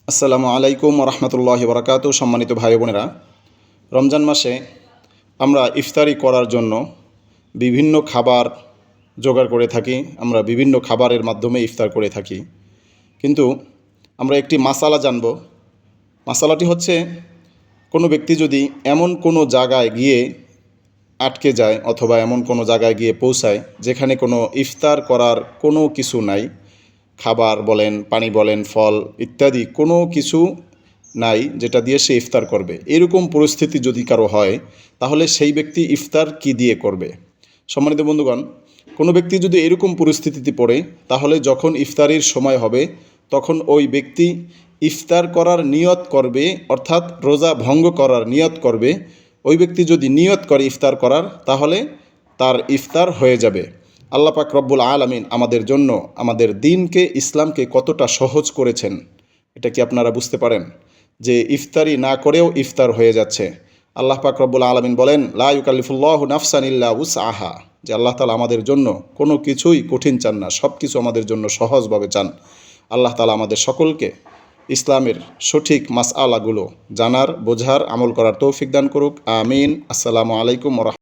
আসসালামু আলাইকুম রহমতুল্লাহি বরকাত। সম্মানিত ভাই বোনেরা, রমজান মাসে আমরা ইফতারি করার জন্য বিভিন্ন খাবার জোগাড় করে থাকি। আমরা বিভিন্ন খাবারের মাধ্যমে ইফতার করে থাকি, কিন্তু আমরা একটি মাসালা জানব। মাসালাটি হচ্ছে, কোনো ব্যক্তি যদি এমন কোনো জায়গায় গিয়ে আটকে যায় অথবা এমন কোনো জায়গায় গিয়ে পৌঁছায় যেখানে কোনো ইফতার করার কোনো কিছু নাই, খাবার বলেন, পানি বলেন, ফল ইত্যাদি কোনো কিছু নাই যেটা দিয়ে সে ইফতার করবে, এরকম পরিস্থিতি যদি কারো হয়, তাহলে সেই ব্যক্তি ইফতার কি দিয়ে করবে? সম্মানিত বন্ধুগণ, কোনো ব্যক্তি যদি এরকম পরিস্থিতিতে পড়ে, তাহলে যখন ইফতারির সময় হবে তখন ওই ব্যক্তি ইফতার করার নিয়ত করবে, অর্থাৎ রোজা ভঙ্গ করার নিয়ত করবে। ওই ব্যক্তি যদি নিয়ত করে ইফতার করার, তাহলে তার ইফতার হয়ে যাবে। আল্লাহ পাক রব্বুল আলামিন আমাদের জন্য আমাদের দিনকে, ইসলামকে কতটা সহজ করেছেন, এটা কি আপনারা বুঝতে পারেন? যে ইফতারি না করেও ইফতার হয়ে যাচ্ছে। আল্লাহ পাক রব্বুল আলামিন বলেন, লা ইউকাল্লিফুল্লাহু নাফসান ইল্লা উসআহা, যে আল্লাহ তাআলা আমাদের জন্য কোনো কিছুই কঠিন চান না, সব কিছু আমাদের জন্য সহজভাবে চান। আল্লাহ তাআলা আমাদের সকলকে ইসলামের সঠিক মাসআলাগুলো জানার, বোঝার, আমল করার তৌফিক দান করুক। আমিন। আসসালামু আলাইকুম ওয়া